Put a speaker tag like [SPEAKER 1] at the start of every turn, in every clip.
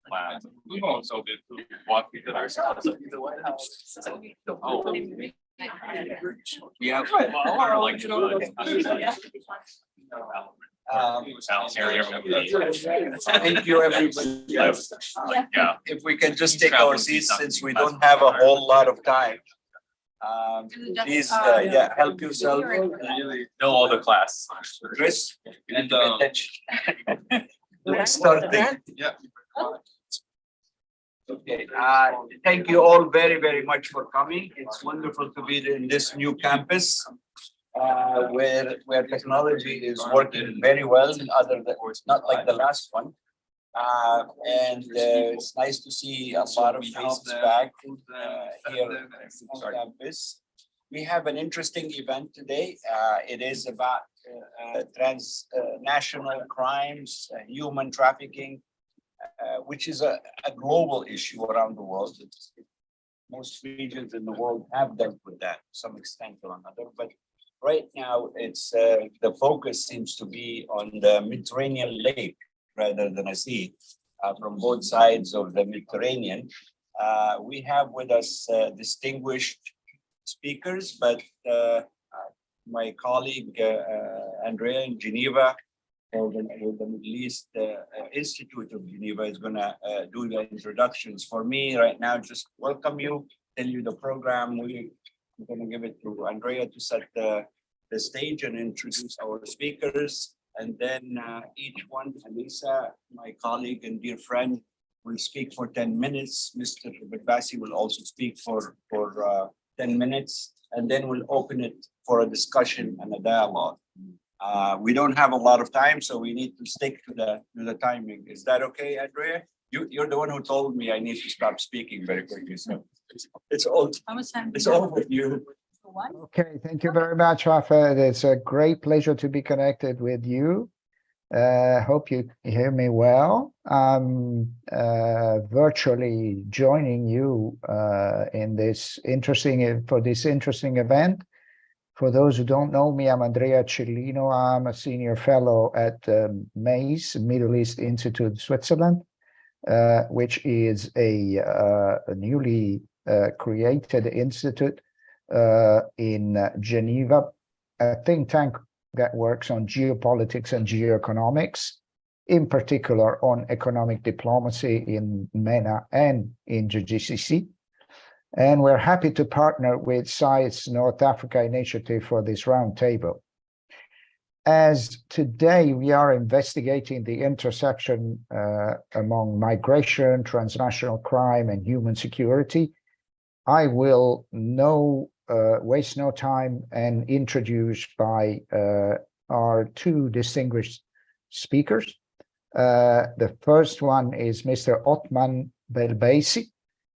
[SPEAKER 1] class. We've also been to walk into our schools. The White House. Oh. Yeah.
[SPEAKER 2] Thank you, everybody.
[SPEAKER 1] Yeah.
[SPEAKER 2] If we can just take our seats since we don't have a whole lot of time. Please, yeah, help yourself.
[SPEAKER 1] Know all the class.
[SPEAKER 2] Chris,
[SPEAKER 1] And
[SPEAKER 2] starting.
[SPEAKER 1] yeah.
[SPEAKER 2] Okay, thank you all very, very much for coming. It's wonderful to be in this new campus. Where technology is working very well, other than it's not like the last one. And it's nice to see a lot of faces back here on campus. We have an interesting event today. It is about transnational crimes, human trafficking, which is a global issue around the world. Most regions in the world have dealt with that to some extent or another, but right now, it's the focus seems to be on the Mediterranean lake rather than a sea from both sides of the Mediterranean. We have with us distinguished speakers, but my colleague Andrea in Geneva, with the Middle East Institute of Geneva, is going to do the introductions. For me right now, just welcome you, tell you the program. I'm going to give it to Andrea to set the stage and introduce our speakers. And then each one, Alissa, my colleague and dear friend, will speak for 10 minutes. Mr. Belbeisi will also speak for 10 minutes. And then we'll open it for a discussion and a dialogue. We don't have a lot of time, so we need to stick to the timing. Is that okay, Andrea? You're the one who told me I need to stop speaking very quickly. So it's all with you.
[SPEAKER 3] Okay, thank you very much, Hafed. It's a great pleasure to be connected with you. Hope you hear me well. I'm virtually joining you in this interesting event. For those who don't know me, I'm Andrea Cellino. I'm a senior fellow at MEIS, Middle East Institute, Switzerland, which is a newly created institute in Geneva, a think tank that works on geopolitics and geoeconomics, in particular on economic diplomacy in MENA and in the GCC. And we're happy to partner with SAIS North Africa Initiative for this roundtable. As today we are investigating the intersection among migration, transnational crime, and human security, I will waste no time and introduce by our two distinguished speakers. The first one is Mr. Othman Belbeisi,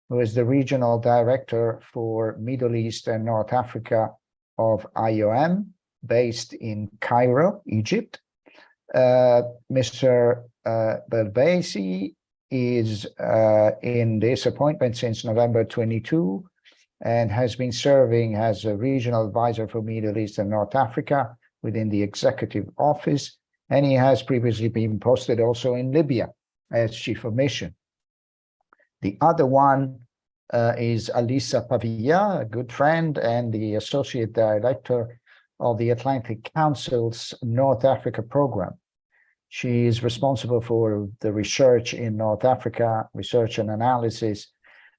[SPEAKER 3] who is the Regional Director for Middle East and North Africa of IOM, based in Cairo, Egypt. Mr. Belbeisi is in this appointment since November 22 and has been serving as a regional advisor for Middle East and North Africa within the executive office. And he has previously been posted also in Libya as chief of mission. The other one is Alissa Pavia, a good friend and the associate director of the Atlantic Council's North Africa program. She is responsible for the research in North Africa, research and analysis,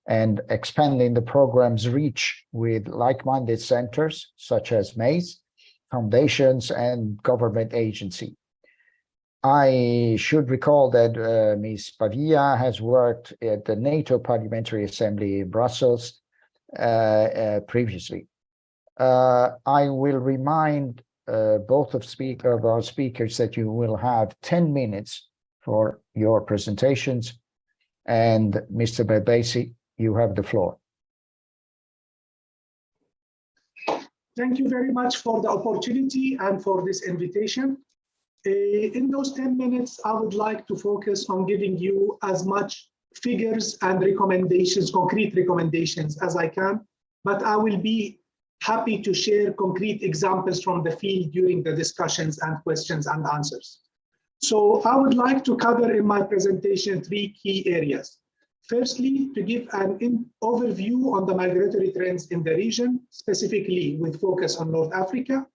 [SPEAKER 3] and expanding the program's reach with like-minded centers such as MEIS, foundations, and government agency. I should recall that Ms. Pavia has worked at the NATO Parliamentary Assembly in Brussels previously. I will remind both of our speakers that you will have 10 minutes for your presentations. And Mr. Belbeisi, you have the floor.
[SPEAKER 4] Thank you very much for the opportunity and for this invitation. In those 10 minutes, I would like to focus on giving you as much figures and recommendations, concrete recommendations as I can, but I will be happy to share concrete examples from the field during the discussions and questions and answers. So I would like to cover in my presentation 3 key areas. Firstly, to give an overview on the migratory trends in the region, specifically with focus on North Africa.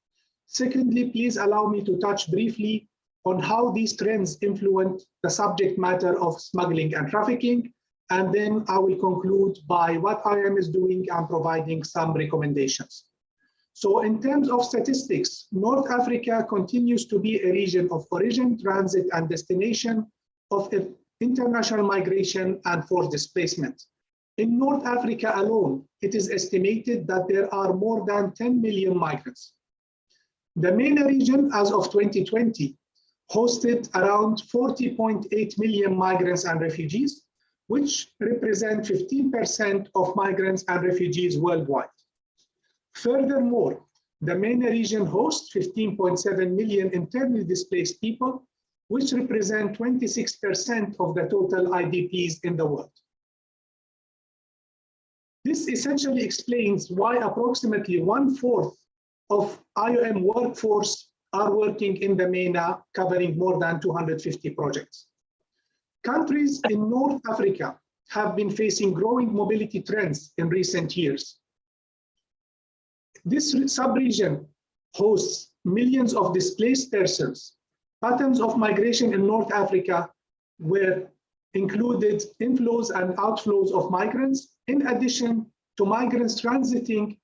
[SPEAKER 4] Secondly, please allow me to touch briefly on how these trends influence the subject matter of smuggling and trafficking. And then I will conclude by what IOM is doing and providing some recommendations. So in terms of statistics, North Africa continues to be a region of origin, transit, and destination of international migration and forced displacement. In North Africa alone, it is estimated that there are more than 10 million migrants. The MENA region, as of 2020, hosted around 40.8 million migrants and refugees, which represent 15% of migrants and refugees worldwide. Furthermore, the MENA region hosts 15.7 million internally displaced people, which represent 26% of the total IDPs in the world. This essentially explains why approximately 1/4 of IOM workforce are working in the MENA, covering more than 250 projects. Countries in North Africa have been facing growing mobility trends in recent years. This sub-region hosts millions of displaced persons. Patterns of migration in North Africa were included inflows and outflows of migrants, in addition to migrants transiting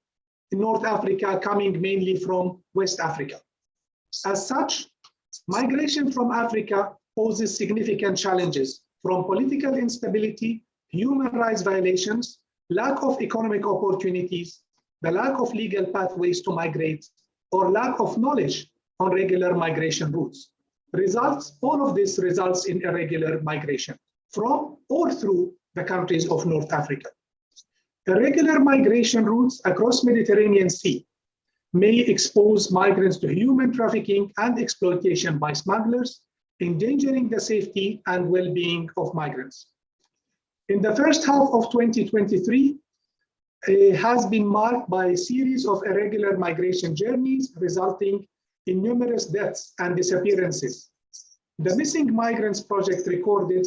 [SPEAKER 4] in North Africa coming mainly from West Africa. As such, migration from Africa poses significant challenges from political instability, human rights violations, lack of economic opportunities, the lack of legal pathways to migrate, or lack of knowledge on regular migration routes. All of this results in irregular migration from or through the countries of North Africa. Irregular migration routes across Mediterranean Sea may expose migrants to human trafficking and exploitation by smugglers, endangering the safety and well-being of migrants. In the first half of 2023, has been marked by a series of irregular migration journeys resulting in numerous deaths and disappearances. The Missing Migrants Project recorded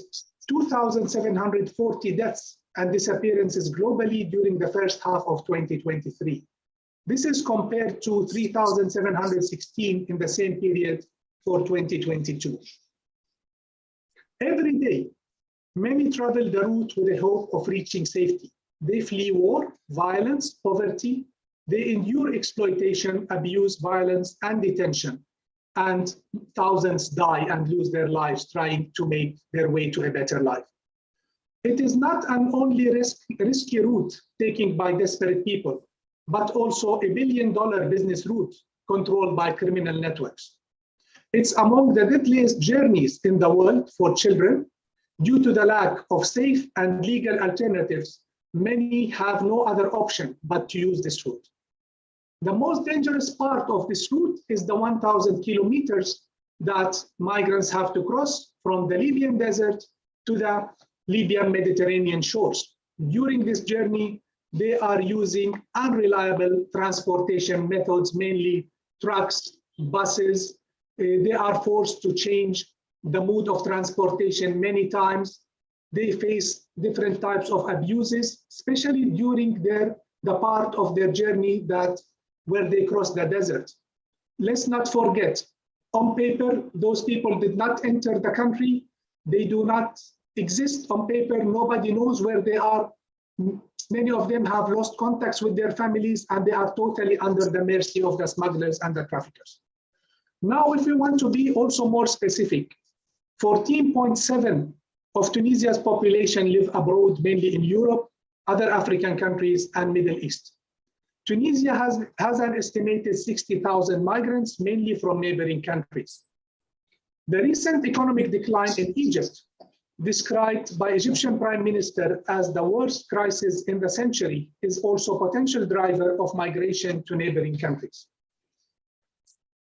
[SPEAKER 4] 2,740 deaths and disappearances globally during the first half of 2023. This is compared to 3,716 in the same period for 2022. Every day, many travel the route with the hope of reaching safety. They flee war, violence, poverty. They endure exploitation, abuse, violence, and detention. And thousands die and lose their lives trying to make their way to a better life. It is not an only risky route taken by desperate people, but also a billion-dollar business route controlled by criminal networks. It's among the deadliest journeys in the world for children. Due to the lack of safe and legal alternatives, many have no other option but to use this route. The most dangerous part of this route is the 1,000 kilometers that migrants have to cross from the Libyan desert to the Libyan Mediterranean shores. During this journey, they are using unreliable transportation methods, mainly trucks, buses. They are forced to change the mode of transportation many times. They face different types of abuses, especially during the part of their journey where they cross the desert. Let's not forget, on paper, those people did not enter the country. They do not exist on paper. Nobody knows where they are. Many of them have lost contacts with their families, and they are totally under the mercy of the smugglers and the traffickers. Now, if we want to be also more specific, 14.7 of Tunisia's population live abroad, mainly in Europe, other African countries, and Middle East. Tunisia has an estimated 60,000 migrants, mainly from neighboring countries. The recent economic decline in Egypt, described by Egyptian Prime Minister as the worst crisis in the century, is also a potential driver of migration to neighboring countries.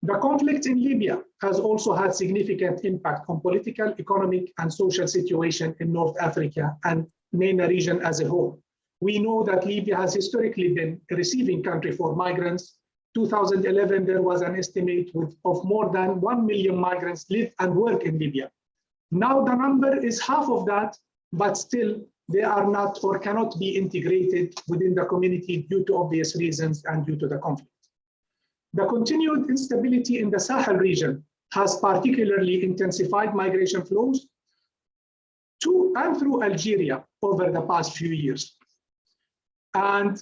[SPEAKER 4] The conflict in Libya has also had significant impact on political, economic, and social situation in North Africa and MENA region as a whole. We know that Libya has historically been a receiving country for migrants. 2011, there was an estimate of more than 1 million migrants live and work in Libya. Now the number is half of that, but still they are not or cannot be integrated within the community due to obvious reasons and due to the conflict. The continued instability in the Sahel region has particularly intensified migration flows to and through Algeria over the past few years. And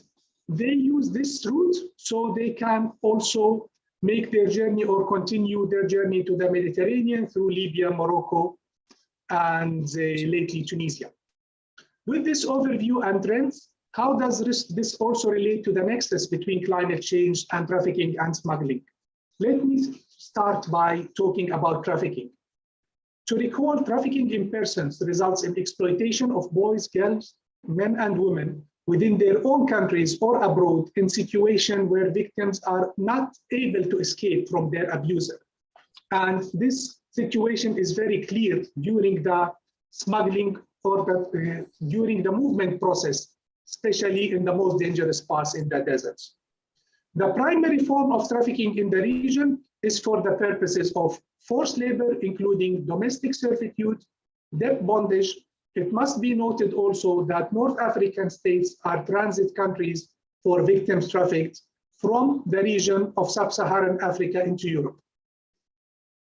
[SPEAKER 4] they use this route so they can also make their journey or continue their journey to the Mediterranean through Libya, Morocco, and lately Tunisia. With this overview and trends, how does this also relate to the nexus between climate change and trafficking and smuggling? Let me start by talking about trafficking. To recall, trafficking in persons results in exploitation of boys, girls, men, and women within their own countries or abroad in situations where victims are not able to escape from their abuser. And this situation is very clear during the smuggling or during the movement process, especially in the most dangerous parts in the deserts. The primary form of trafficking in the region is for the purposes of forced labor, including domestic servitude, debt bondage. It must be noted also that North African states are transit countries for victims trafficked from the region of sub-Saharan Africa into Europe.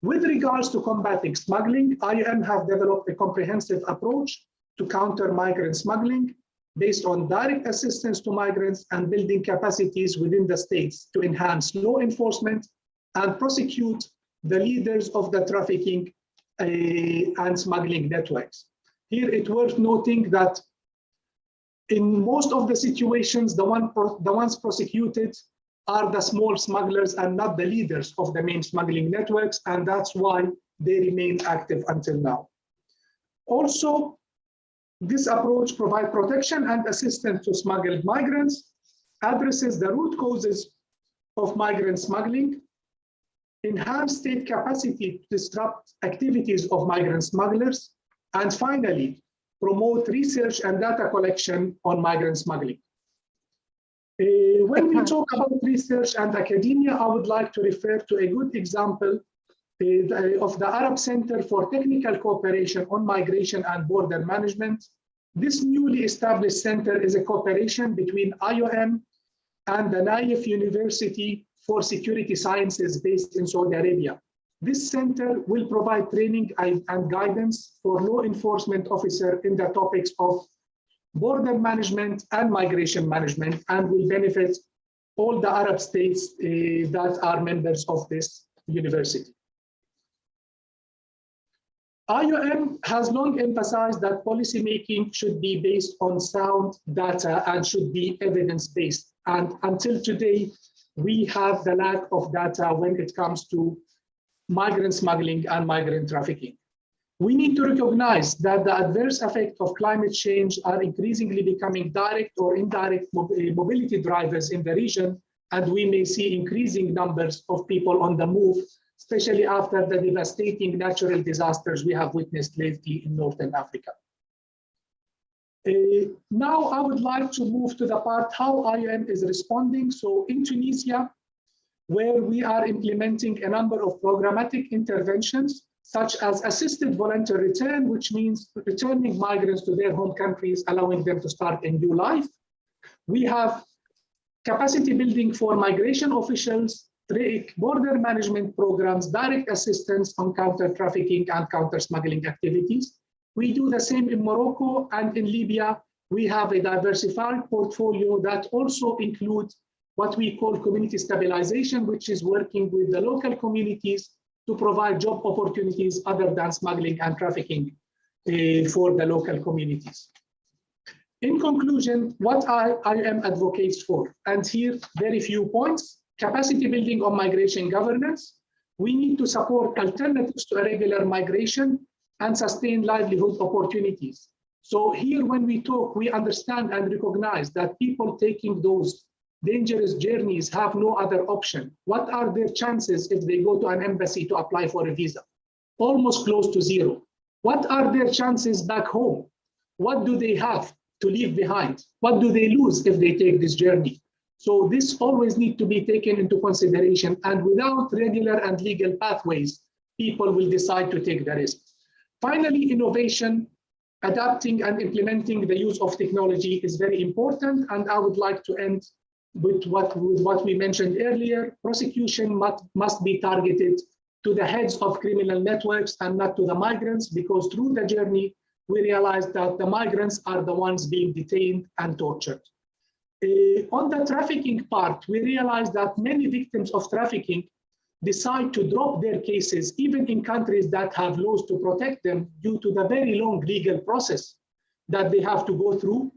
[SPEAKER 4] With regards to combating smuggling, IOM have developed a comprehensive approach to counter migrant smuggling based on direct assistance to migrants and building capacities within the states to enhance law enforcement and prosecute the leaders of the trafficking and smuggling networks. Here, it's worth noting that in most of the situations, the ones prosecuted are the small smugglers and not the leaders of the main smuggling networks, and that's why they remain active until now. Also, this approach provides protection and assistance to smuggled migrants, addresses the root causes of migrant smuggling, enhance state capacity to disrupt activities of migrant smugglers, and finally, promote research and data collection on migrant smuggling. When we talk about research and academia, I would like to refer to a good example of the Arab Center for Technical Cooperation on Migration and Border Management. This newly established center is a cooperation between IOM and the Naif University for Security Sciences based in Saudi Arabia. This center will provide training and guidance for law enforcement officers in the topics of border management and migration management, and will benefit all the Arab states that are members of this university. IOM has long emphasized that policymaking should be based on sound data and should be evidence-based. And until today, we have the lack of data when it comes to migrant smuggling and migrant trafficking. We need to recognize that the adverse effects of climate change are increasingly becoming direct or indirect mobility drivers in the region, and we may see increasing numbers of people on the move, especially after the devastating natural disasters we have witnessed lately in Northern Africa. Now I would like to move to the part how IOM is responding. So in Tunisia, where we are implementing a number of programmatic interventions, such as assisted voluntary return, which means returning migrants to their home countries, allowing them to start a new life. We have capacity building for migration officials, border management programs, direct assistance on counter trafficking and counter smuggling activities. We do the same in Morocco, and in Libya, we have a diversified portfolio that also includes what we call community stabilization, which is working with the local communities to provide job opportunities other than smuggling and trafficking for the local communities. In conclusion, what IOM advocates for, and here very few points: capacity building on migration governance. We need to support alternatives to irregular migration and sustain livelihood opportunities. So here when we talk, we understand and recognize that people taking those dangerous journeys have no other option. What are their chances if they go to an embassy to apply for a visa? Almost close to zero. What are their chances back home? What do they have to leave behind? What do they lose if they take this journey? So this always needs to be taken into consideration. And without regular and legal pathways, people will decide to take the risk. Finally, innovation, adapting and implementing the use of technology is very important. And I would like to end with what we mentioned earlier. Prosecution must be targeted to the heads of criminal networks and not to the migrants, because through the journey, we realized that the migrants are the ones being detained and tortured. On the trafficking part, we realized that many victims of trafficking decide to drop their cases, even in countries that have laws to protect them, due to the very long legal process that they have to go through.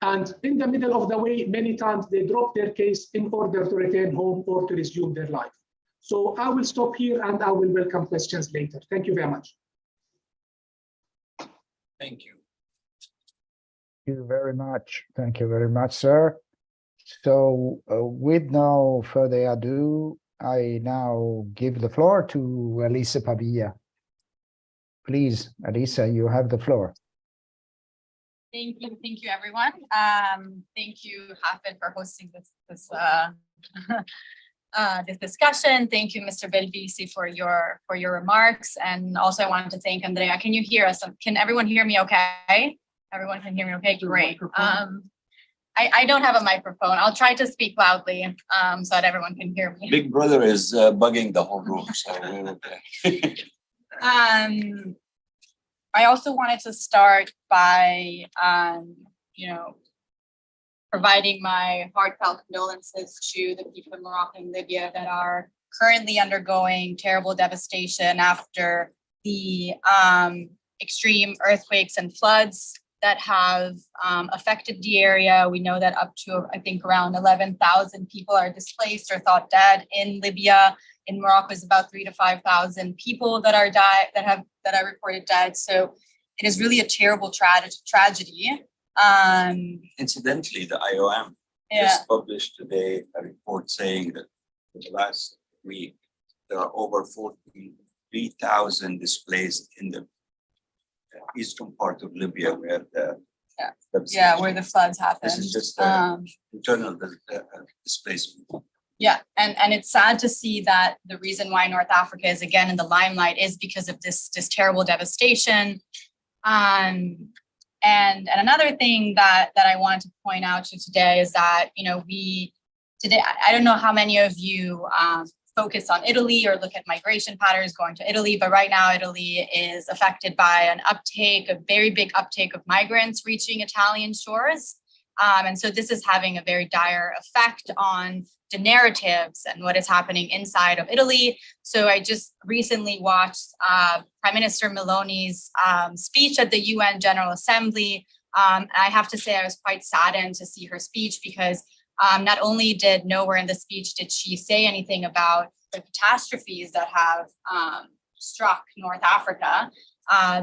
[SPEAKER 4] And in the middle of the way, many times they drop their case in order to return home or to resume their life. So I will stop here and I will welcome questions later. Thank you very much.
[SPEAKER 2] Thank you.
[SPEAKER 3] Thank you very much. Thank you very much, sir. So with no further ado, I now give the floor to Alissa Pavia. Please, Alissa, you have the floor.
[SPEAKER 5] Thank you, everyone. Thank you, Hafed, for hosting this discussion. Thank you, Mr. Belbeisi, for your remarks. And also, I wanted to thank Andrea. Can you hear us? Can everyone hear me? Okay. Everyone can hear me. Okay, great. I don't have a microphone. I'll try to speak loudly so that everyone can hear me.
[SPEAKER 2] Big Brother is bugging the whole room, so we're okay.
[SPEAKER 5] I also wanted to start by, providing my heartfelt condolences to the people in Morocco and Libya that are currently undergoing terrible devastation after the extreme earthquakes and floods that have affected the area. We know that up to, I think, around 11,000 people are displaced or thought dead in Libya. In Morocco is about 3,000 to 5,000 people that are reported dead. So it is really a terrible tragedy.
[SPEAKER 2] Incidentally, the IOM just published today a report saying that in the last week, there are over 43,000 displaced in the eastern part of Libya where the
[SPEAKER 5] where the floods happened.
[SPEAKER 2] This is just internal displacement.
[SPEAKER 5] Yeah, and it's sad to see that the reason why North Africa is again in the limelight is because of this terrible devastation. And another thing that I wanted to point out to today is that, today, I don't know how many of you focus on Italy or look at migration patterns going to Italy, but right now Italy is affected by a very big uptake of migrants reaching Italian shores. And so this is having a very dire effect on the narratives and what is happening inside of Italy. So I just recently watched Prime Minister Meloni's speech at the UN General Assembly. I have to say I was quite saddened to see her speech because not only did nowhere in the speech did she say anything about the catastrophes that have struck North Africa,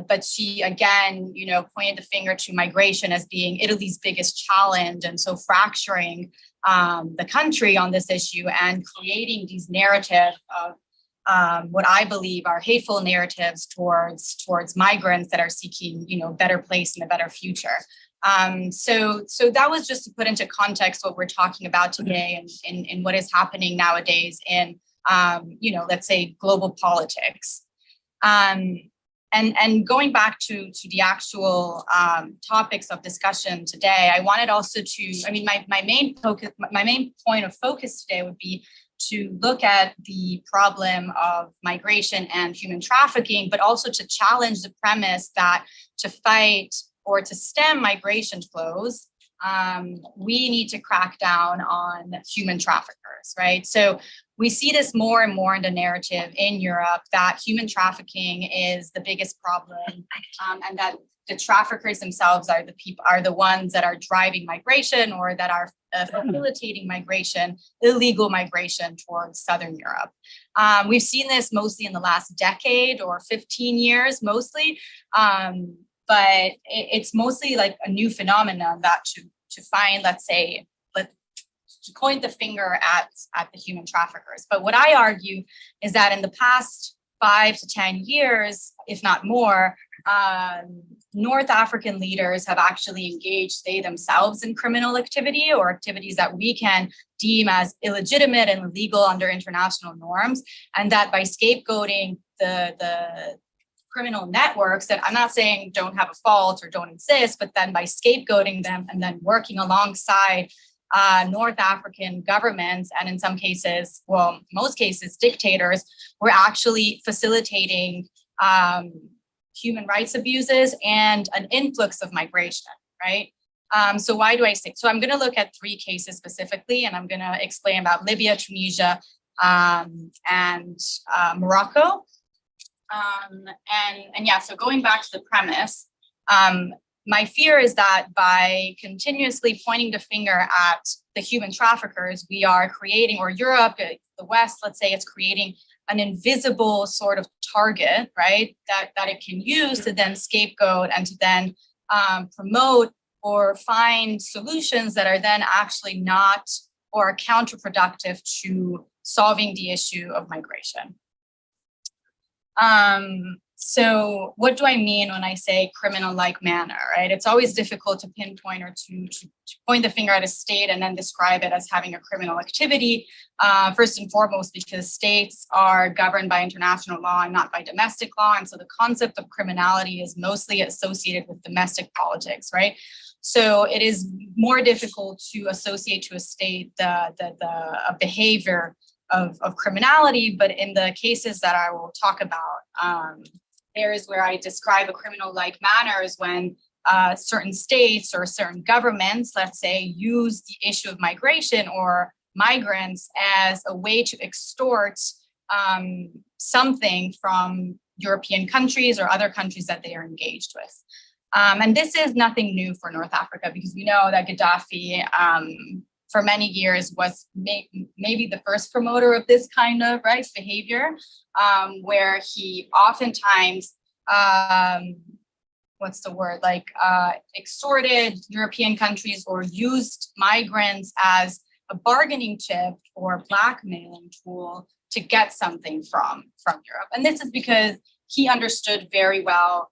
[SPEAKER 5] but she again, pointed the finger to migration as being Italy's biggest challenge, and so fracturing the country on this issue and creating these narratives of what I believe are hateful narratives towards migrants that are seeking, better place and a better future. So that was just to put into context what we're talking about today and what is happening nowadays in, let's say global politics. And going back to the actual topics of discussion today, I wanted also to, my main point of focus today would be to look at the problem of migration and human trafficking, but also to challenge the premise that to fight or to stem migration flows, we need to crack down on human traffickers, right? So we see this more and more in the narrative in Europe that human trafficking is the biggest problem, and that the traffickers themselves are the ones that are driving migration or that are facilitating migration, illegal migration towards Southern Europe. We've seen this mostly in the last decade or 15 years, mostly. But it's mostly like a new phenomenon that to find, let's say, to point the finger at the human traffickers. But what I argue is that in the past 5 to 10 years, if not more, North African leaders have actually engaged they themselves in criminal activity or activities that we can deem as illegitimate and illegal under international norms, and that by scapegoating the criminal networks that I'm not saying don't have a fault or don't exist, but then by scapegoating them and then working alongside North African governments, and in some cases, well, most cases, dictators, we're actually facilitating human rights abuses and an influx of migration, right? So why do I say? So I'm going to look at 3 cases specifically, and I'm going to explain about Libya, Tunisia, and Morocco. And yeah, so going back to the premise, my fear is that by continuously pointing the finger at the human traffickers, we are creating, or Europe, the West, let's say, it's creating an invisible sort of target, right, that it can use to then scapegoat and to then promote or find solutions that are then actually not or are counterproductive to solving the issue of migration. So what do I mean when I say criminal-like manner, right? It's always difficult to pinpoint or to point the finger at a state and then describe it as having a criminal activity. First and foremost, because states are governed by international law and not by domestic law. And so the concept of criminality is mostly associated with domestic politics, right? So it is more difficult to associate to a state a behavior of criminality, but in the cases that I will talk about, there is where I describe a criminal-like manner is when certain states or certain governments, let's say, use the issue of migration or migrants as a way to extort something from European countries or other countries that they are engaged with. And this is nothing new for North Africa, because we know that Gaddafi, for many years, was maybe the first promoter of this kind of behavior, where he oftentimes, extorted European countries or used migrants as a bargaining chip or blackmailing tool to get something from Europe. And this is because he understood very well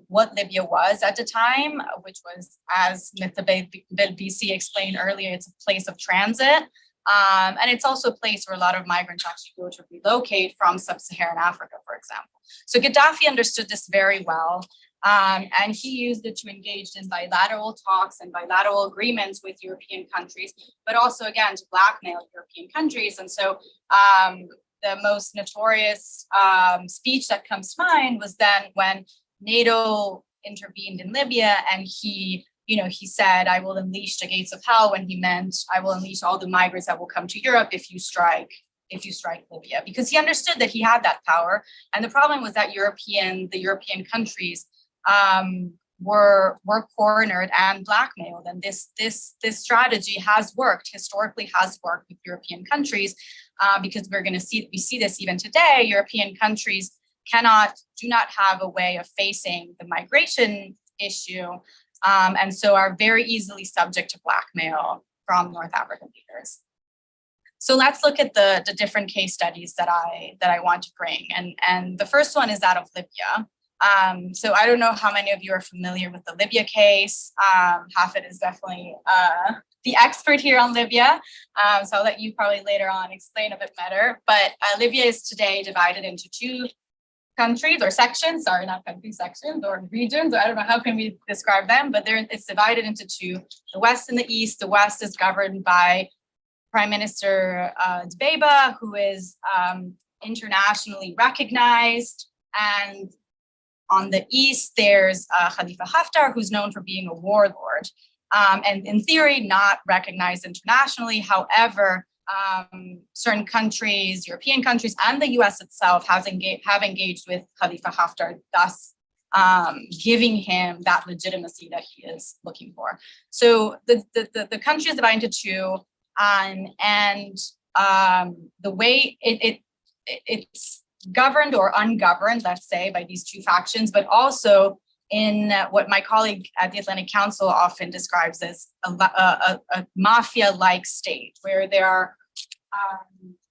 [SPEAKER 5] what Libya was at the time, which was, as Mr. Belbeisi explained earlier, it's a place of transit. And it's also a place where a lot of migrants actually go to relocate from sub-Saharan Africa, for example. So Gaddafi understood this very well, and he used it to engage in bilateral talks and bilateral agreements with European countries, but also, again, to blackmail European countries. And so the most notorious speech that comes to mind was then when NATO intervened in Libya, and he said, "I will unleash the gates of hell," when he meant, "I will unleash all the migrants that will come to Europe if you strike Libya," because he understood that he had that power. And the problem was that the European countries were cornered and blackmailed. And this strategy has worked, historically has worked with European countries, because we see this even today. European countries do not have a way of facing the migration issue, and so are very easily subject to blackmail from North African leaders. So let's look at the different case studies that I want to bring, and the first one is that of Libya. So I don't know how many of you are familiar with the Libya case. Hafed is definitely the expert here on Libya, so I'll let you probably later on explain a bit better. But Libya is today divided into 2 countries or sections, sorry, not countries, sections or regions. I don't know how can we describe them, but it's divided into 2, the West and the East. The West is governed by Prime Minister Dbeibeh, who is internationally recognized. And on the East, there's Khalifa Haftar, who's known for being a warlord. And in theory, not recognized internationally. However, certain countries, European countries, and the US itself have engaged with Khalifa Haftar, thus giving him that legitimacy that he is looking for. So the country is divided into 2, and the way it's governed or ungoverned, let's say, by these 2 factions, but also in what my colleague at the Atlantic Council often describes as a mafia-like state, where there are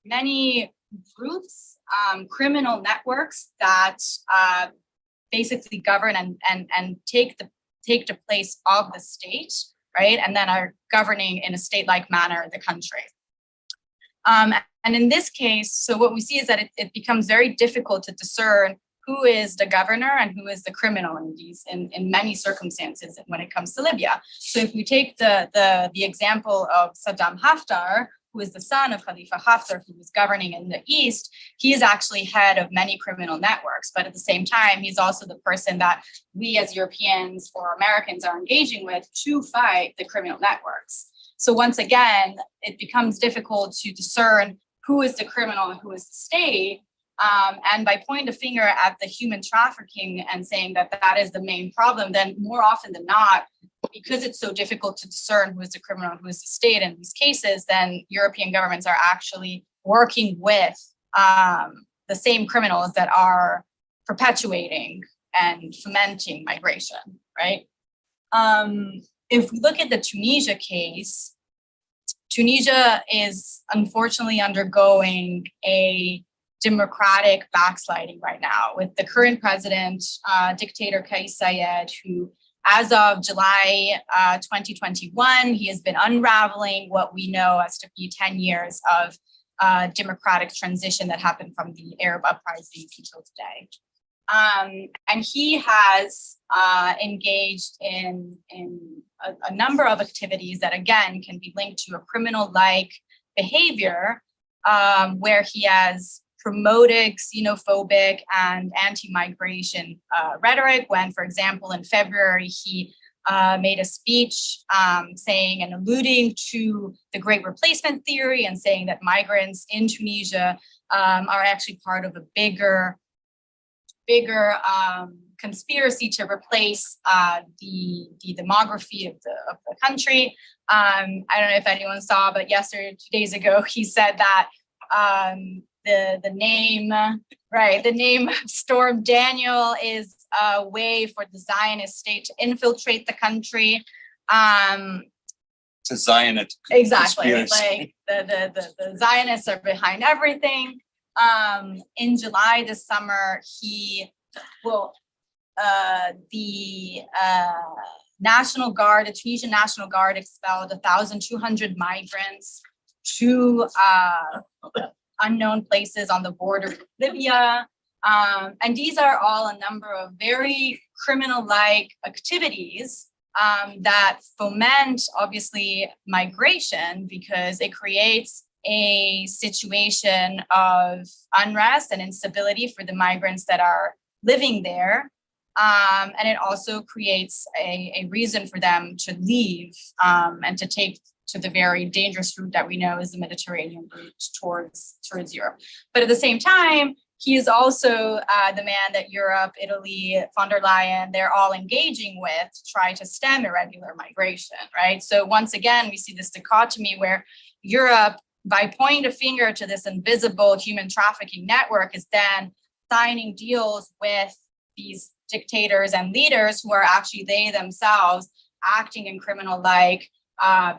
[SPEAKER 5] many groups, criminal networks that basically govern and take the place of the state, right? And then are governing in a state-like manner the country. And in this case, so what we see is that it becomes very difficult to discern who is the governor and who is the criminal in many circumstances when it comes to Libya. So if we take the example of Saddam Haftar, who is the son of Khalifa Haftar, who was governing in the East, he is actually head of many criminal networks. But at the same time, he's also the person that we as Europeans or Americans are engaging with to fight the criminal networks. So once again, it becomes difficult to discern who is the criminal and who is the state. And by pointing the finger at the human trafficking and saying that that is the main problem, then more often than not, because it's so difficult to discern who is the criminal and who is the state in these cases, then European governments are actually working with the same criminals that are perpetuating and fomenting migration, right? If we look at the Tunisia case, Tunisia is unfortunately undergoing a democratic backsliding right now with the current president, dictator Kais Saied, who as of July 2021, he has been unraveling what we know as to be 10 years of democratic transition that happened from the Arab uprising until today. And he has engaged in a number of activities that, again, can be linked to a criminal-like behavior where he has promoted xenophobic and anti-migration rhetoric when, for example, in February, he made a speech saying and alluding to the Great Replacement theory and saying that migrants in Tunisia are actually part of a bigger conspiracy to replace the demography of the country. I don't know if anyone saw, but 2 days ago, he said that the name Storm Daniel is a way for the Zionist state to infiltrate the country.
[SPEAKER 2] It's a Zionist
[SPEAKER 5] Exactly,
[SPEAKER 2] conspiracy.
[SPEAKER 5] like the Zionists are behind everything. In July this summer, the National Guard, the Tunisian National Guard expelled 1,200 migrants to unknown places on the border with Libya. And these are all a number of very criminal-like activities that foment, obviously, migration because it creates a situation of unrest and instability for the migrants that are living there. And it also creates a reason for them to leave and to take to the very dangerous route that we know is the Mediterranean route towards Europe. But at the same time, he is also the man that Europe, Italy, von der Leyen, they're all engaging with to try to stem irregular migration, right? So once again, we see this dichotomy where Europe, by pointing a finger to this invisible human trafficking network, is then signing deals with these dictators and leaders who are actually they themselves acting in criminal-like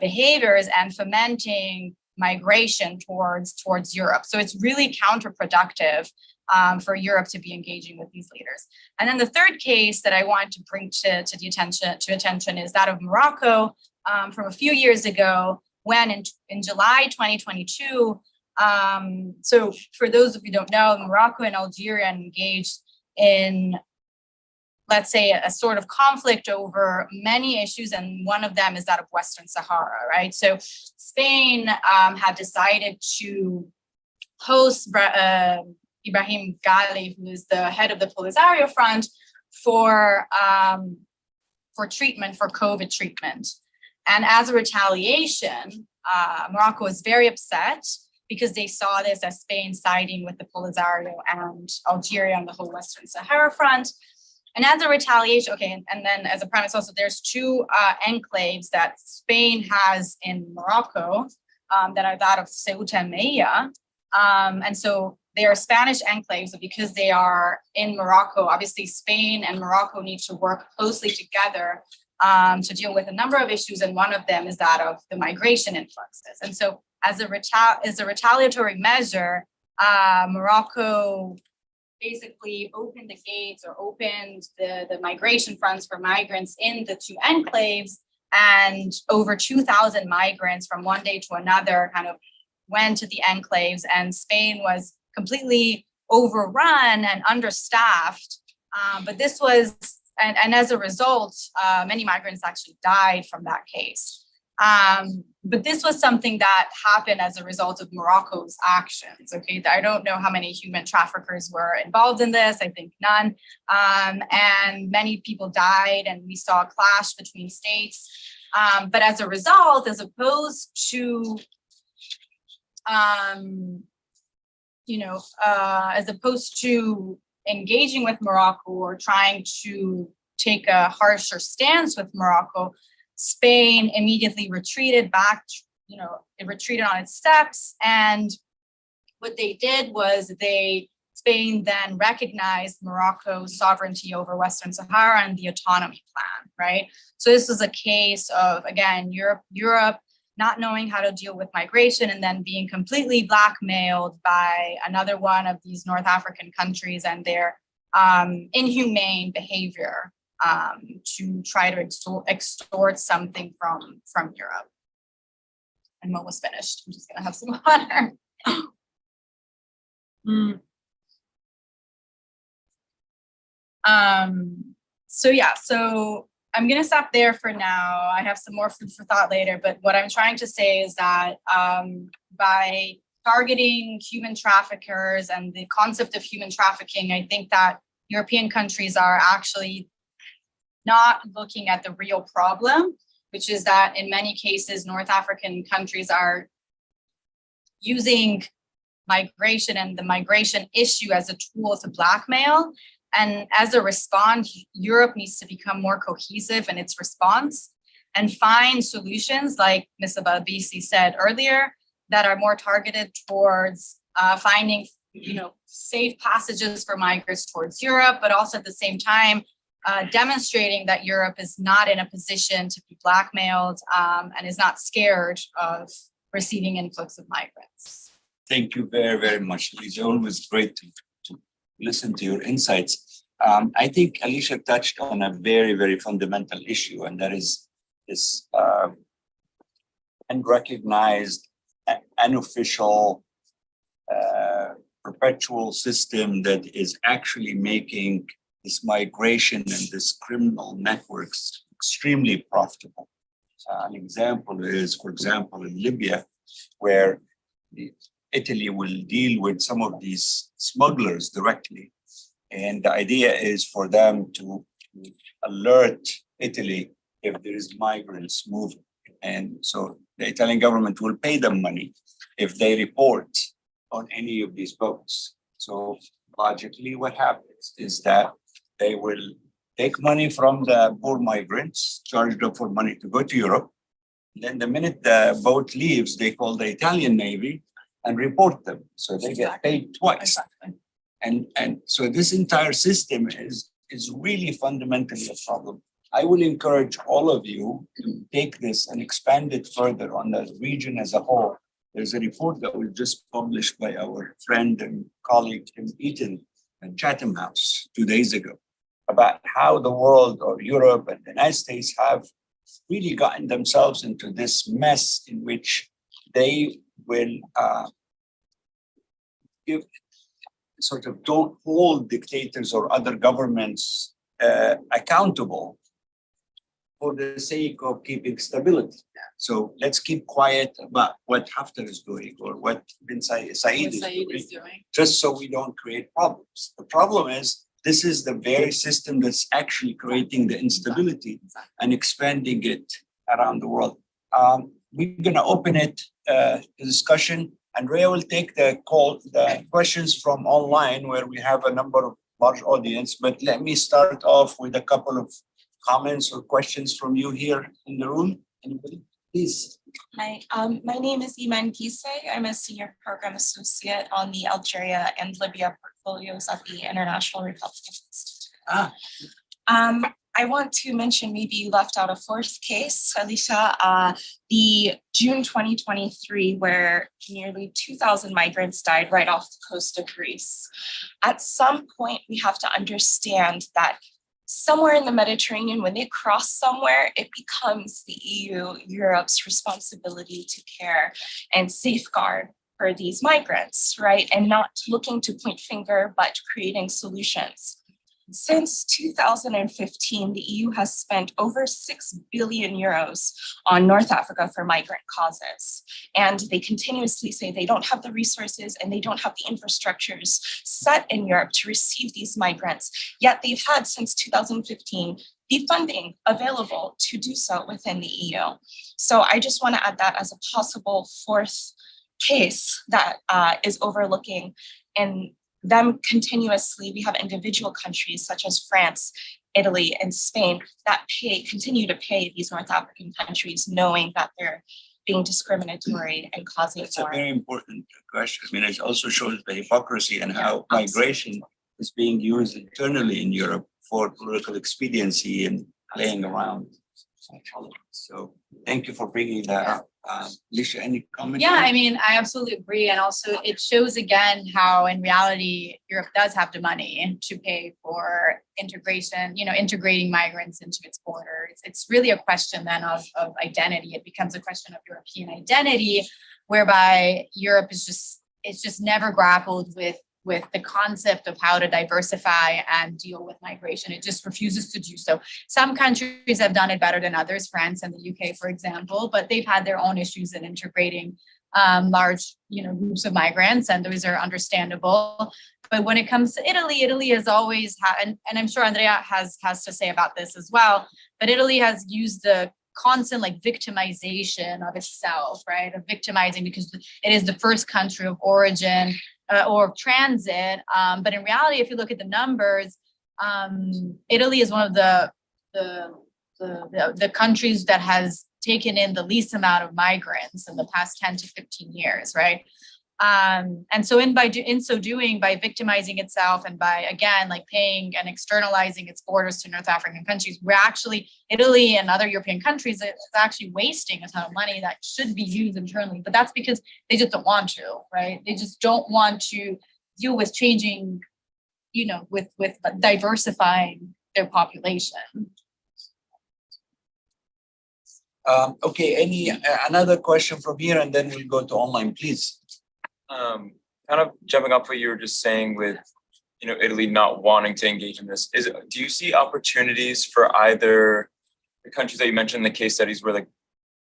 [SPEAKER 5] behaviors and fomenting migration towards Europe. So it's really counterproductive for Europe to be engaging with these leaders. And then the third case that I wanted to bring to attention is that of Morocco from a few years ago, when in July 2022, so for those of you who don't know, Morocco and Algeria engaged in, let's say, a sort of conflict over many issues, and one of them is that of Western Sahara, right? So Spain had decided to host Ibrahim Ghali, who is the head of the Polisario Front, for treatment, for COVID treatment. And as a retaliation, Morocco was very upset because they saw this as Spain siding with the Polisario and Algeria on the whole Western Sahara Front. And as a retaliation, okay, and then as a premise also, there's two enclaves that Spain has in Morocco that are that of Ceuta and Melilla. And so they are Spanish enclaves, but because they are in Morocco, obviously Spain and Morocco need to work closely together to deal with a number of issues, and one of them is that of the migration influxes. And so as a retaliatory measure, Morocco basically opened the gates or opened the migration fronts for migrants in the two enclaves, and over 2,000 migrants from one day to another kind of went to the enclaves, and Spain was completely overrun and understaffed. But this was, and as a result, many migrants actually died from that case. But this was something that happened as a result of Morocco's actions. Okay, I don't know how many human traffickers were involved in this. I think none. And many people died, and we saw a clash between states. But as a result, as opposed to, as opposed to engaging with Morocco or trying to take a harsher stance with Morocco, Spain immediately retreated back, it retreated on its steps. And what they did was Spain then recognized Morocco's sovereignty over Western Sahara and the autonomy plan, right? So this was a case of, again, Europe not knowing how to deal with migration and then being completely blackmailed by another one of these North African countries and their inhumane behavior to try to extort something from Europe. And Mo was finished. I'm just gonna have some water. So I'm gonna stop there for now. I have some more food for thought later, but what I'm trying to say is that by targeting human traffickers and the concept of human trafficking, I think that European countries are actually not looking at the real problem, which is that in many cases, North African countries are using migration and the migration issue as a tool to blackmail. And as a response, Europe needs to become more cohesive in its response and find solutions, like Ms. Belbeisi said earlier, that are more targeted towards finding, safe passages for migrants towards Europe, but also at the same time, demonstrating that Europe is not in a position to be blackmailed and is not scared of receiving influx of migrants.
[SPEAKER 2] Thank you very, very much. It's always great to listen to your insights. I think Alissa touched on a very, very fundamental issue, and that is this unrecognized, unofficial, perpetual system that is actually making this migration and this criminal networks extremely profitable. An example is, for example, in Libya, where Italy will deal with some of these smugglers directly. And the idea is for them to alert Italy if there is migrants moving. And so the Italian government will pay them money if they report on any of these boats. So logically, what happens is that they will take money from the poor migrants, charge them for money to go to Europe. Then the minute the boat leaves, they call the Italian Navy and report them. So they get paid twice.
[SPEAKER 5] Exactly.
[SPEAKER 2] And so this entire system is really fundamentally a problem. I will encourage all of you to take this and expand it further on the region as a whole. There's a report that was just published by our friend and colleague Tim Eaton at Chatham House 2 days ago about how the world or Europe and the United States have really gotten themselves into this mess in which they will don't hold dictators or other governments accountable for the sake of keeping stability. So let's keep quiet about what Hafed is doing or what bin Said is doing, just so we don't create problems. The problem is, this is the very system that's actually creating the instability and expanding it around the world. We're going to open it to discussion. Andrea will take the questions from online, where we have a number of large audience. But let me start off with a couple of comments or questions from you here in the room. Anybody, please.
[SPEAKER 6] Hi, my name is Iman Kisay. I'm a senior program associate on the Algeria and Libya portfolios at the International Republic Institute. I want to mention, maybe you left out a fourth case, Alissa, the June 2023, where nearly 2,000 migrants died right off the coast of Greece. At some point, we have to understand that somewhere in the Mediterranean, when they cross somewhere, it becomes the EU, Europe's responsibility to care and safeguard for these migrants, right? And not looking to point finger, but creating solutions. Since 2015, the EU has spent over 6 billion euros on North Africa for migrant causes. And they continuously say they don't have the resources and they don't have the infrastructures set in Europe to receive these migrants. Yet they've had since 2015 the funding available to do so within the EU. So I just want to add that as a possible fourth case that is overlooking and them continuously. We have individual countries such as France, Italy, and Spain that continue to pay these North African countries, knowing that they're being discriminatory and causing
[SPEAKER 2] It's a
[SPEAKER 6] more.
[SPEAKER 2] very important question. I mean, it also shows the hypocrisy and how migration is being used internally in Europe for political expediency and playing around. So thank you for bringing that up. Alissa, any comment?
[SPEAKER 5] Yeah, I mean, I absolutely agree. And also it shows again how in reality, Europe does have the money to pay for integration, integrating migrants into its borders. It's really a question then of identity. It becomes a question of European identity, whereby Europe is just never grappled with the concept of how to diversify and deal with migration. It just refuses to do so. Some countries have done it better than others, France and the UK, for example, but they've had their own issues in integrating large, groups of migrants, and those are understandable. But when it comes to Italy, Italy has always had, and I'm sure Andrea has to say about this as well, but Italy has used the constant victimization of itself, right? Of victimizing because it is the first country of origin or of transit. But in reality, if you look at the numbers, Italy is one of the countries that has taken in the least amount of migrants in the past 10 to 15 years, right? And so in so doing, by victimizing itself and by, again, paying and externalizing its borders to North African countries, we're actually, Italy and other European countries is actually wasting a ton of money that should be used internally. But that's because they just don't want to, right? They just don't want to deal with changing, with diversifying their population.
[SPEAKER 2] Okay, another question from here, and then we'll go to online, please.
[SPEAKER 7] Kind of jumping up what you were just saying with, Italy not wanting to engage in this. Do you see opportunities for either the countries that you mentioned in the case studies where the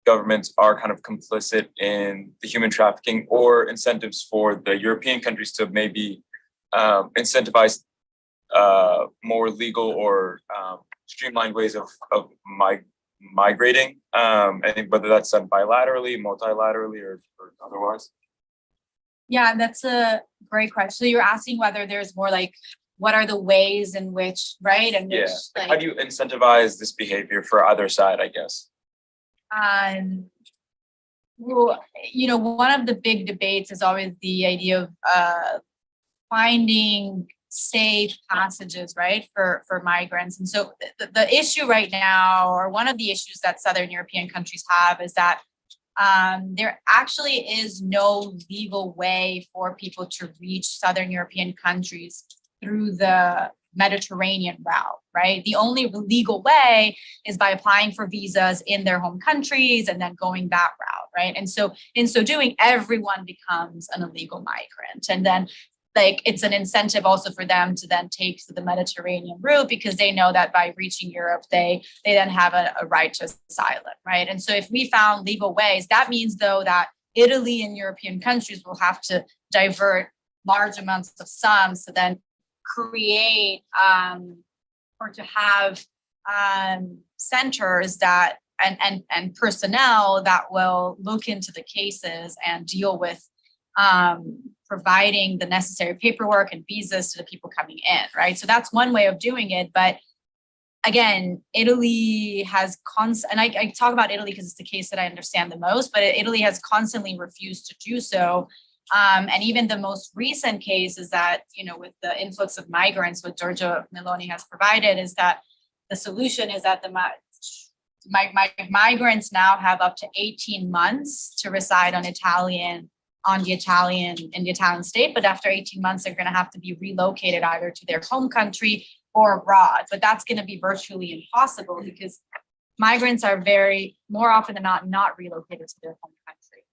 [SPEAKER 7] governments are kind of complicit in the human trafficking, or incentives for the European countries to maybe incentivize more legal or streamlined ways of migrating? I think whether that's done bilaterally, multilaterally, or otherwise.
[SPEAKER 5] Yeah, that's a great question. So you're asking whether there's more what are the ways in which, right? And which,
[SPEAKER 7] how do you incentivize this behavior for either side, I guess?
[SPEAKER 5] Well, one of the big debates is always the idea of finding safe passages, right, for migrants. And so the issue right now, or one of the issues that Southern European countries have, is that there actually is no legal way for people to reach Southern European countries through the Mediterranean route, right? The only legal way is by applying for visas in their home countries and then going that route, right? And so in so doing, everyone becomes an illegal migrant. And then it's an incentive also for them to then take the Mediterranean route, because they know that by reaching Europe, they then have a right to asylum, right? And so if we found legal ways, that means though that Italy and European countries will have to divert large amounts of sums to then create or to have centers that and personnel that will look into the cases and deal with providing the necessary paperwork and visas to the people coming in, right? So that's one way of doing it. But again, Italy has and I talk about Italy because it's the case that I understand the most, but Italy has constantly refused to do so. And even the most recent case is that, with the influx of migrants, what Giorgia Meloni has provided is that the solution is that the migrants now have up to 18 months to reside in the Italian state, but after 18 months, they're going to have to be relocated either to their home country or abroad. But that's going to be virtually impossible because migrants are more often than not relocated to their home country.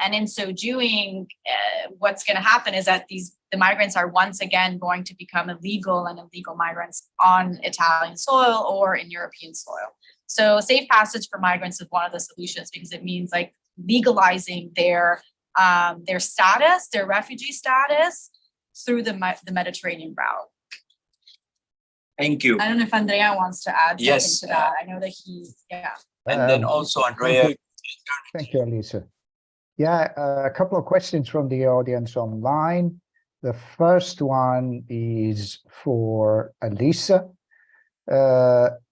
[SPEAKER 5] And in so doing, what's going to happen is that the migrants are once again going to become illegal migrants on Italian soil or in European soil. So safe passage for migrants is one of the solutions because it means like legalizing their status, their refugee status through the Mediterranean route.
[SPEAKER 2] Thank you.
[SPEAKER 5] I don't know if Andrea wants to add something
[SPEAKER 2] Yes,
[SPEAKER 5] to that. I know that
[SPEAKER 2] And then also Andrea.
[SPEAKER 3] Thank you, Alissa. Yeah, a couple of questions from the audience online. The first one is for Alissa.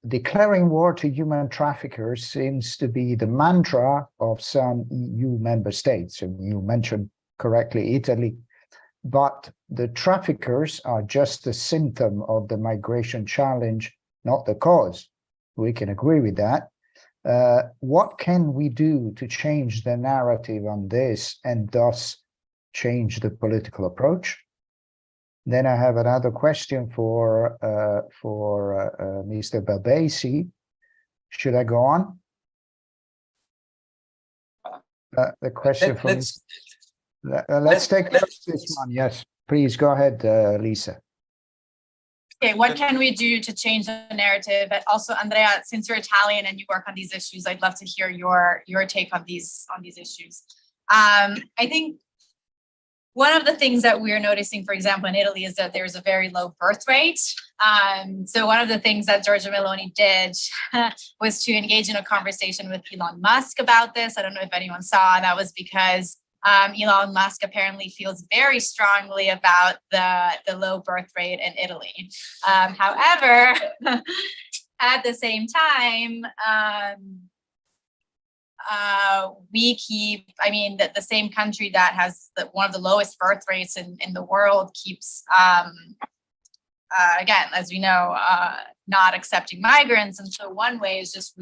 [SPEAKER 3] Declaring war to human traffickers seems to be the mantra of some EU member states, and you mentioned correctly Italy, but the traffickers are just a symptom of the migration challenge, not the cause. We can agree with that. What can we do to change the narrative on this and thus change the political approach? Then I have another question for Mr. Belbeisi. Should I go on? The question for let's take this one. Yes, please go ahead, Lisa.
[SPEAKER 5] Okay, what can we do to change the narrative? But also, Andrea, since you're Italian and you work on these issues, I'd love to hear your take on these issues. I think one of the things that we're noticing, for example, in Italy, is that there's a very low birth rate. So one of the things that Giorgia Meloni did was to engage in a conversation with Elon Musk about this. I don't know if anyone saw, and that was because Elon Musk apparently feels very strongly about the low birth rate in Italy. However, at the same time, the same country that has one of the lowest birth rates in the world keeps, again, as we know, not accepting migrants. And so one way is just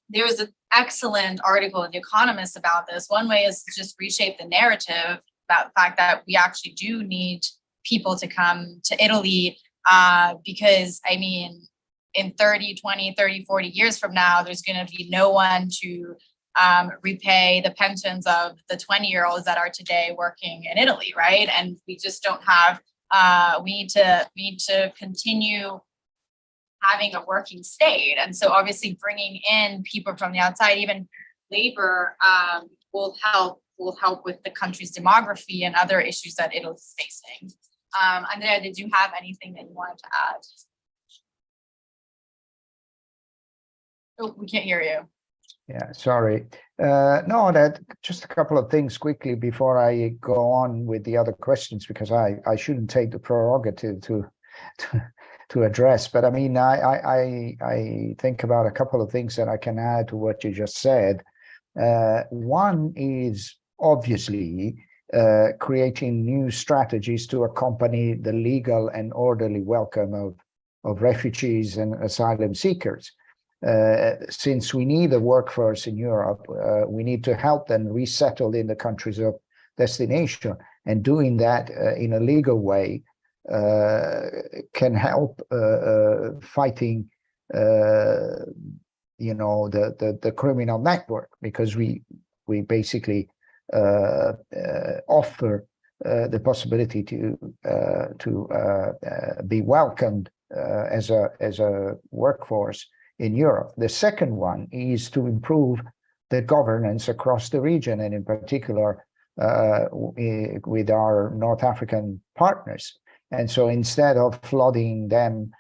[SPEAKER 5] there's an excellent article in The Economist about this. One way is to just reshape the narrative about the fact that we actually do need people to come to Italy because, in 30, 20, 30, 40 years from now, there's going to be no one to repay the pensions of the 20-year-olds that are today working in Italy, right? And we just don't have, we need to continue having a working state. And so obviously bringing in people from the outside, even labor, will help with the country's demography and other issues that Italy is facing. Andrea, did you have anything that you wanted to add? Oh, we can't hear you.
[SPEAKER 3] Yeah, sorry. No, that just a couple of things quickly before I go on with the other questions, because I shouldn't take the prerogative to address. But I think about a couple of things that I can add to what you just said. One is obviously creating new strategies to accompany the legal and orderly welcome of refugees and asylum seekers. Since we need a workforce in Europe, we need to help them resettle in the countries of destination, and doing that in a legal way can help fighting the criminal network, because we basically offer the possibility to be welcomed as a workforce in Europe. The second one is to improve the governance across the region, and in particular with our North African partners. And so instead of flooding them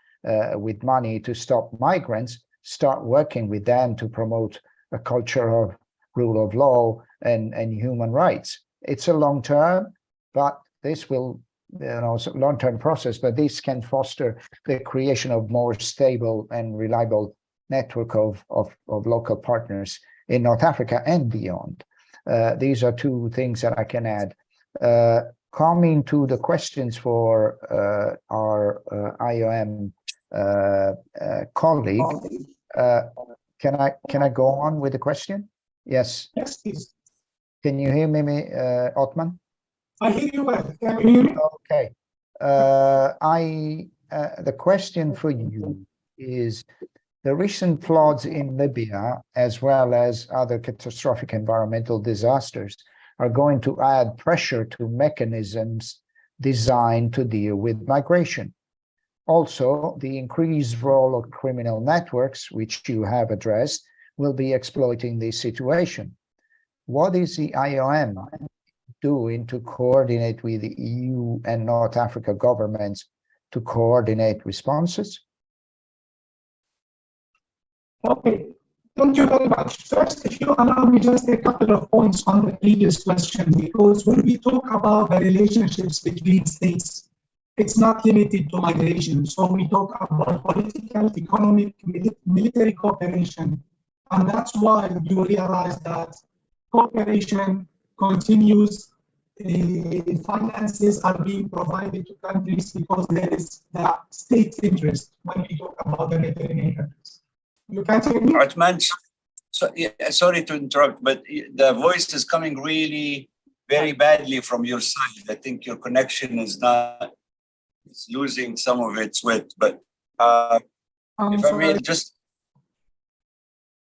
[SPEAKER 3] with money to stop migrants, start working with them to promote a culture of rule of law and human rights. It's a long-term, but this will, long-term process, but this can foster the creation of more stable and reliable network of local partners in North Africa and beyond. These are two things that I can add. Coming to the questions for our IOM colleague. Can I go on with the question? Yes.
[SPEAKER 4] Yes, please.
[SPEAKER 3] Can you hear me, Othman?
[SPEAKER 4] I hear you well. Can you hear me?
[SPEAKER 3] Okay. The question for you is the recent floods in Libya, as well as other catastrophic environmental disasters, are going to add pressure to mechanisms designed to deal with migration. Also, the increased role of criminal networks, which you have addressed, will be exploiting this situation. What is the IOM doing to coordinate with the EU and North Africa governments to coordinate responses?
[SPEAKER 4] Okay, thank you very much. First, if you allow me just a couple of points on the previous question, because when we talk about the relationships between states, it's not limited to migration. So we talk about political, economic, military cooperation. And that's why you realize that cooperation continues, finances are being provided to countries because there is the state interest when we talk about the Mediterranean. You can't hear me?
[SPEAKER 2] Othman, so, yeah, sorry to interrupt, but the voice is coming really very badly from your side. I think your connection is not, it's losing some of its width, but if I may just,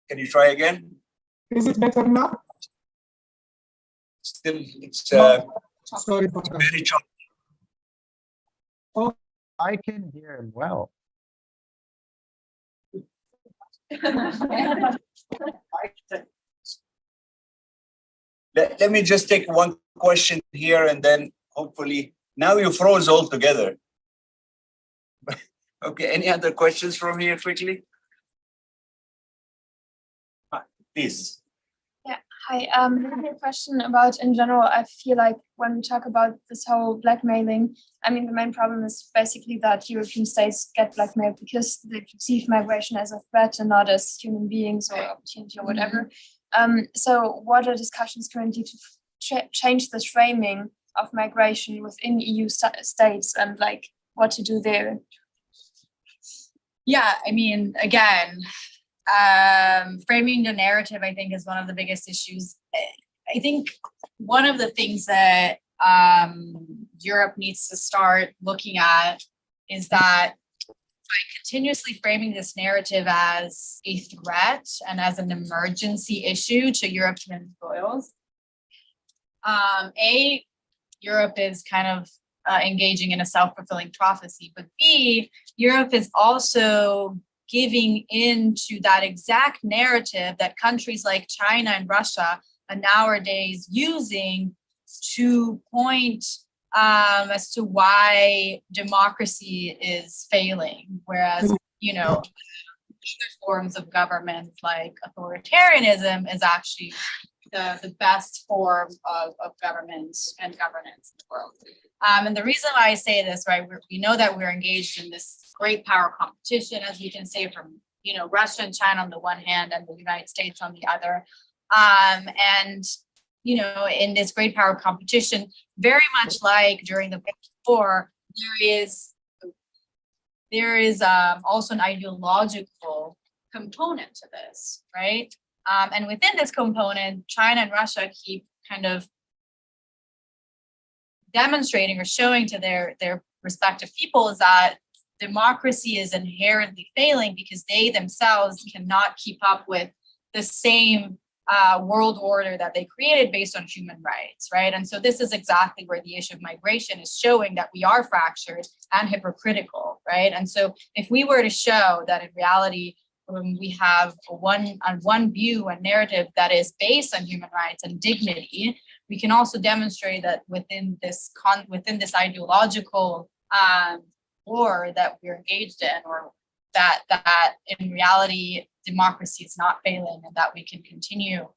[SPEAKER 2] can you try again?
[SPEAKER 4] Is it better now?
[SPEAKER 2] Still, it's
[SPEAKER 4] Sorry for that.
[SPEAKER 2] very choppy.
[SPEAKER 3] I can hear him well.
[SPEAKER 2] Let me just take one question here and then hopefully, now you froze altogether. Okay, any other questions from here quickly? Please.
[SPEAKER 8] Hi, I have a question about, in general, I feel like when we talk about this whole blackmailing, I mean, the main problem is basically that European states get blackmailed because they perceive migration as a threat and not as human beings or opportunity or whatever. So what are discussions currently to change this framing of migration within EU states and like what to do there?
[SPEAKER 5] Yeah, I mean, again, framing the narrative, I think, is one of the biggest issues. I think one of the things that Europe needs to start looking at is that by continuously framing this narrative as a threat and as an emergency issue to European soils, A, Europe is kind of engaging in a self-fulfilling prophecy, but B, Europe is also giving into that exact narrative that countries like China and Russia are nowadays using to point as to why democracy is failing, whereas, you know, other forms of government like authoritarianism is actually the best form of government and governance in the world. And the reason why I say this, right, we know that we're engaged in this great power competition, as you can say, from, you know, Russia and China on the one hand and the United States on the other. And, you know, in this great power competition, very much like during the war, there is also an ideological component to this, right? And within this component, China and Russia keep kind of demonstrating or showing to their respective peoples that democracy is inherently failing because they themselves cannot keep up with the same world order that they created based on human rights, right? And so this is exactly where the issue of migration is showing that we are fractured and hypocritical, right? And so if we were to show that in reality, we have one view and narrative that is based on human rights and dignity, we can also demonstrate that within this ideological war that we're engaged in, or that in reality democracy is not failing and that we can continue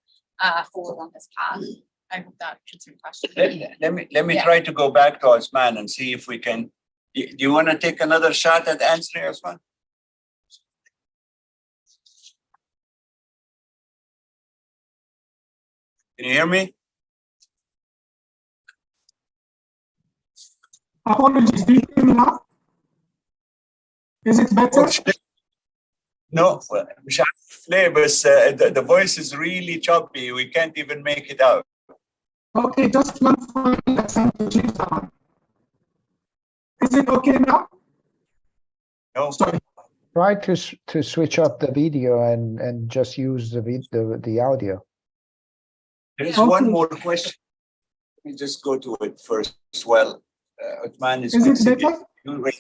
[SPEAKER 5] forward on this path. I hope that answers your question.
[SPEAKER 2] Let me try to go back to Othman and see if we can. Do you want to take another shot at answering, Othman? Can you hear me?
[SPEAKER 4] Apologies, do you hear me now? Is it better?
[SPEAKER 2] No, مش عارف ليه بس the voice is really choppy. We can't even make it out.
[SPEAKER 4] Okay, just one final attempt to change that. Is it okay now?
[SPEAKER 2] No,
[SPEAKER 4] Sorry.
[SPEAKER 3] Try to switch up the video and just use the audio.
[SPEAKER 2] there is
[SPEAKER 4] Okay.
[SPEAKER 2] one more question. Let me just go to it first. Well, Othman is
[SPEAKER 4] Is it
[SPEAKER 2] Mexican.
[SPEAKER 4] better?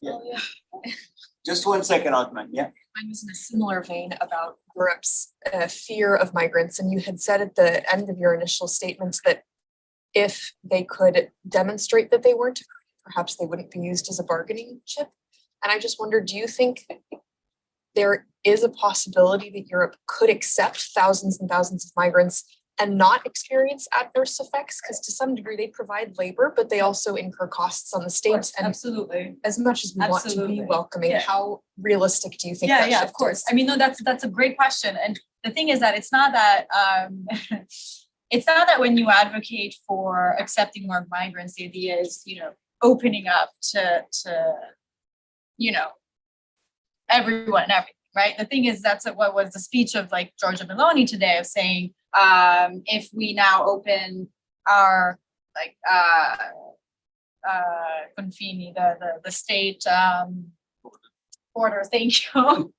[SPEAKER 2] Yeah. Just 1 second, Othman. Yeah.
[SPEAKER 6] Mine was in a similar vein about Europe's fear of migrants. And you had said at the end of your initial statements that if they could demonstrate that they weren't, perhaps they wouldn't be used as a bargaining chip. And I just wonder, do you think there is a possibility that Europe could accept thousands and thousands of migrants and not experience adverse effects? Because to some degree they provide labor, but they also incur costs on the states. And
[SPEAKER 5] Absolutely.
[SPEAKER 6] as much as we want to
[SPEAKER 5] Absolutely.
[SPEAKER 6] be welcoming,
[SPEAKER 5] Yeah.
[SPEAKER 6] how realistic do you think
[SPEAKER 5] Yeah,
[SPEAKER 6] that
[SPEAKER 5] yeah, of
[SPEAKER 6] shift
[SPEAKER 5] course.
[SPEAKER 6] is?
[SPEAKER 5] I mean, no, that's a great question. And the thing is that it's not that it's not that when you advocate for accepting more migrants, the idea is, opening up to everyone and everything, right? The thing is that's what was the speech of like Giorgia Meloni today of saying, if we now open our confini, the state border, thank you.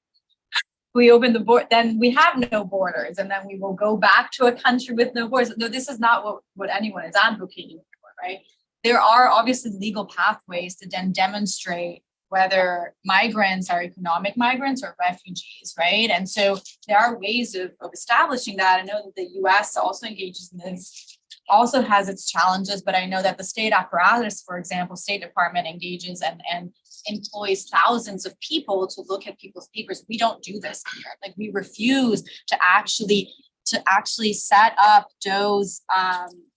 [SPEAKER 5] We open the border, then we have no borders, and then we will go back to a country with no borders. No, this is not what anyone is advocating for, right? There are obviously legal pathways to then demonstrate whether migrants are economic migrants or refugees, right? And so there are ways of establishing that. I know that the US also engages in this, also has its challenges, but I know that the state apparatus, for example, State Department engages and employs thousands of people to look at people's papers. We don't do this here. Like we refuse to actually set up those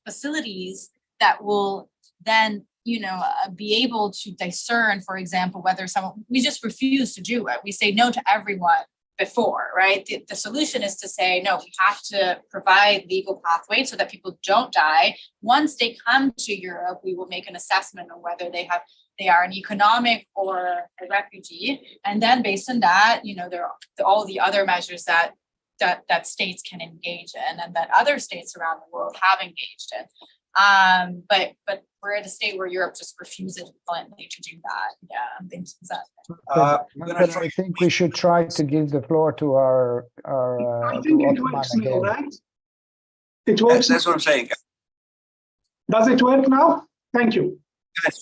[SPEAKER 5] facilities that will then be able to discern, for example, whether someone, we just refuse to do it. We say no to everyone before, right? The solution is to say, no, we have to provide legal pathways so that people don't die. Once they come to Europe, we will make an assessment of whether they are an economic or a refugee. And then based on that, there are all the other measures that states can engage in and that other states around the world have engaged in. But we're at a state where Europe just refuses bluntly to do that. Yeah, I think that.
[SPEAKER 3] I think we should try to give the floor to our
[SPEAKER 4] I think it works now, right? It works.
[SPEAKER 2] That's what I'm saying.
[SPEAKER 4] Does it work now? Thank you.
[SPEAKER 2] Yes.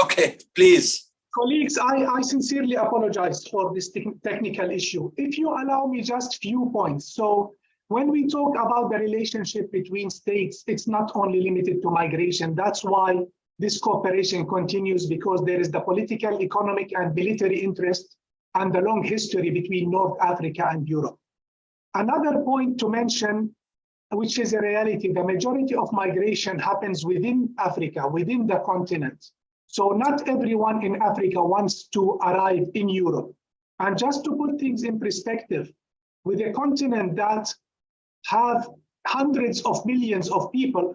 [SPEAKER 2] Okay, please.
[SPEAKER 4] Colleagues, I sincerely apologize for this technical issue. If you allow me just few points. So when we talk about the relationship between states, it's not only limited to migration. That's why this cooperation continues, because there is the political, economic, and military interest and the long history between North Africa and Europe. Another point to mention, which is a reality, the majority of migration happens within Africa, within the continent. So not everyone in Africa wants to arrive in Europe. And just to put things in perspective, with a continent that have hundreds of millions of people,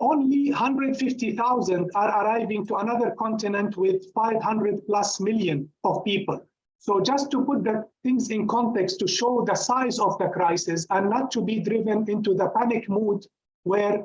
[SPEAKER 4] only 150,000 are arriving to another continent with 500 plus million of people. So just to put the things in context to show the size of the crisis and not to be driven into the panic mood where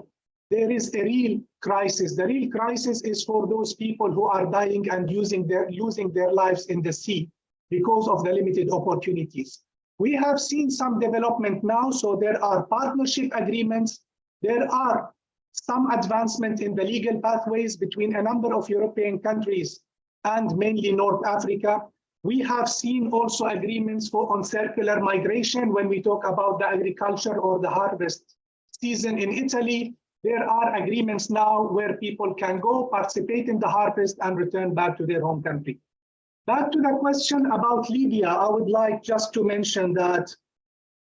[SPEAKER 4] there is a real crisis. The real crisis is for those people who are dying and losing their lives in the sea because of the limited opportunities. We have seen some development now, so there are partnership agreements. There are some advancement in the legal pathways between a number of European countries and mainly North Africa. We have seen also agreements on circular migration when we talk about the agriculture or the harvest season in Italy. There are agreements now where people can go participate in the harvest and return back to their home country. Back to the question about Libya, I would like just to mention that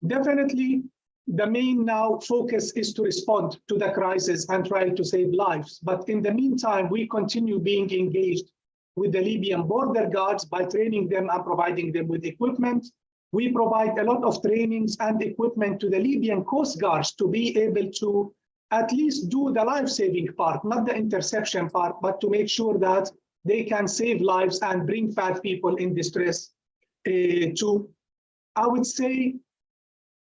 [SPEAKER 4] definitely the main now focus is to respond to the crisis and try to save lives. But in the meantime, we continue being engaged with the Libyan border guards by training them and providing them with equipment. We provide a lot of trainings and equipment to the Libyan coast guards to be able to at least do the life-saving part, not the interception part, but to make sure that they can save lives and bring back people in distress to, I would say,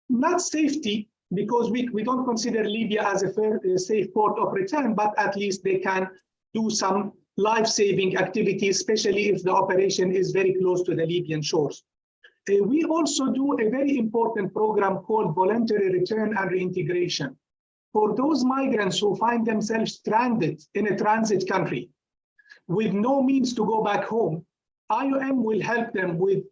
[SPEAKER 4] not safety, because we don't consider Libya as a safe port of return, but at least they can do some life-saving activities, especially if the operation is very close to the Libyan shores. We also do a very important program called voluntary return and reintegration. For those migrants who find themselves stranded in a transit country with no means to go back home, IOM will help them with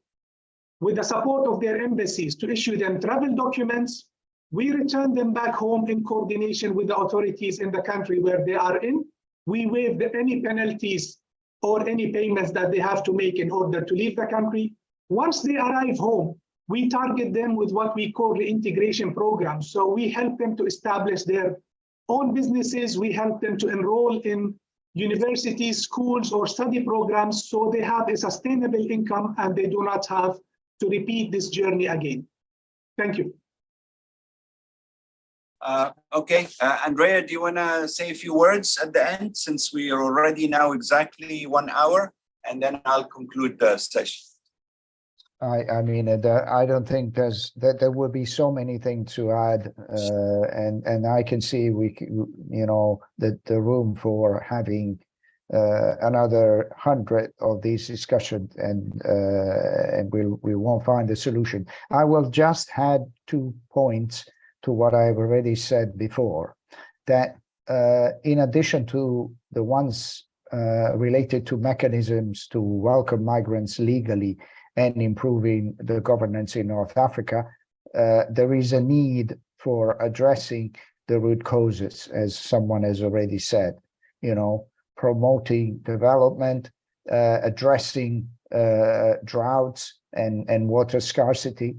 [SPEAKER 4] the support of their embassies to issue them travel documents. We return them back home in coordination with the authorities in the country where they are in. We waive any penalties or any payments that they have to make in order to leave the country. Once they arrive home, we target them with what we call reintegration programs. So we help them to establish their own businesses. We help them to enroll in universities, schools, or study programs so they have a sustainable income and they do not have to repeat this journey again. Thank you.
[SPEAKER 2] Okay, Andrea, do you want to say a few words at the end, since we are already now exactly 1 hour, and then I'll conclude the session.
[SPEAKER 3] I mean, I don't think there will be so many things to add, and I can see the room for having another 100 of these discussions, and we won't find a solution. I will just add 2 points to what I've already said before, that in addition to the ones related to mechanisms to welcome migrants legally and improving the governance in North Africa, there is a need for addressing the root causes, as someone has already said, promoting development, addressing droughts and water scarcity,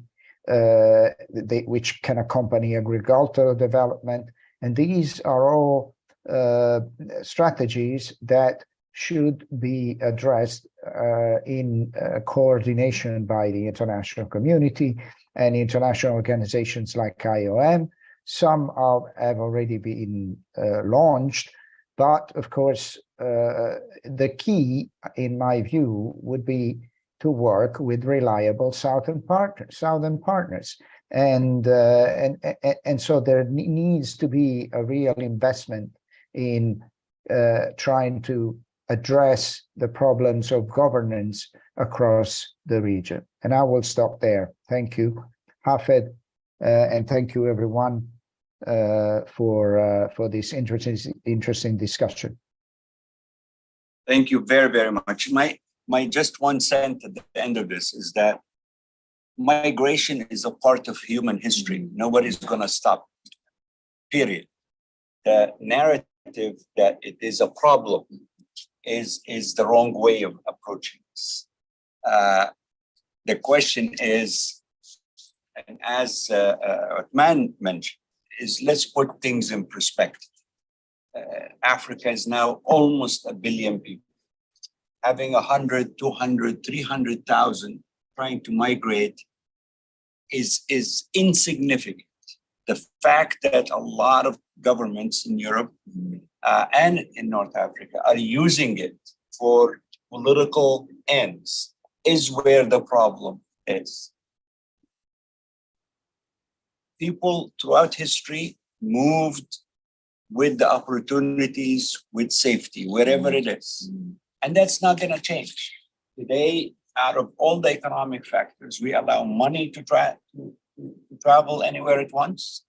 [SPEAKER 3] which can accompany agricultural development. And these are all strategies that should be addressed in coordination by the international community and international organizations like IOM. Some have already been launched, but of course, the key, in my view, would be to work with reliable southern partners. And so there needs to be a real investment in trying to address the problems of governance across the region. And I will stop there. Thank you, Hafed, and thank you everyone for this interesting discussion.
[SPEAKER 2] Thank you very, very much. My just 1 cent at the end of this is that migration is a part of human history. Nobody's going to stop, period. The narrative that it is a problem is the wrong way of approaching this. The question is, and as Othman mentioned, is let's put things in perspective. Africa is now almost 1 billion people. Having 100, 200, 300,000 trying to migrate is insignificant. The fact that a lot of governments in Europe and in North Africa are using it for political ends is where the problem is. People throughout history moved with the opportunities, with safety, wherever it is. And that's not going to change. Today, out of all the economic factors, we allow money to travel anywhere it wants.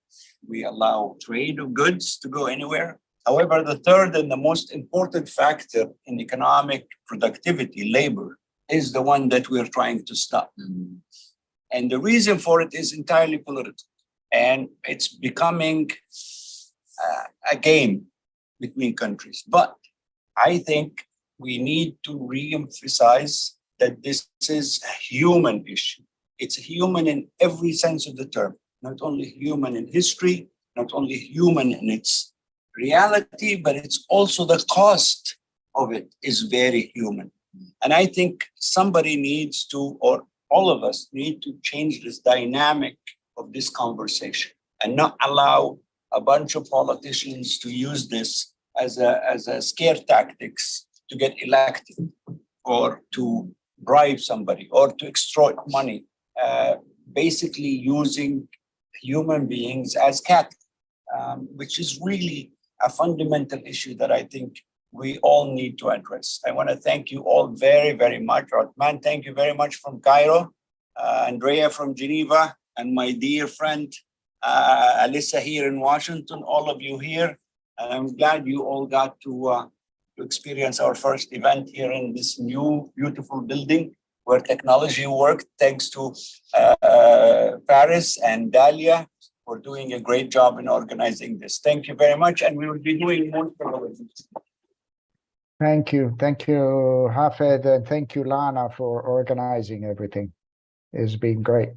[SPEAKER 2] We allow trade of goods to go anywhere. However, the third and the most important factor in economic productivity, labor, is the one that we're trying to stop. And the reason for it is entirely political. And it's becoming a game between countries. But I think we need to re-emphasize that this is a human issue. It's human in every sense of the term, not only human in history, not only human in its reality, but it's also the cost of it is very human. And I think somebody needs to, or all of us need to change this dynamic of this conversation and not allow a bunch of politicians to use this as a scare tactics to get elected. or to bribe somebody or to extort money, basically using human beings as cattle, which is really a fundamental issue that I think we all need to address. I want to thank you all very, very much. Othman, thank you very much from Cairo, Andrea from Geneva, and my dear friend, Alissa here in Washington, all of you here. And I'm glad you all got to experience our first event here in this new, beautiful building where technology worked, thanks to Paris and Dalia for doing a great job in organizing this. Thank you very much. And we will be doing more.
[SPEAKER 3] Thank you, Hafed, and thank you, Lana, for organizing everything. It's been great.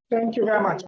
[SPEAKER 4] Thank you very much.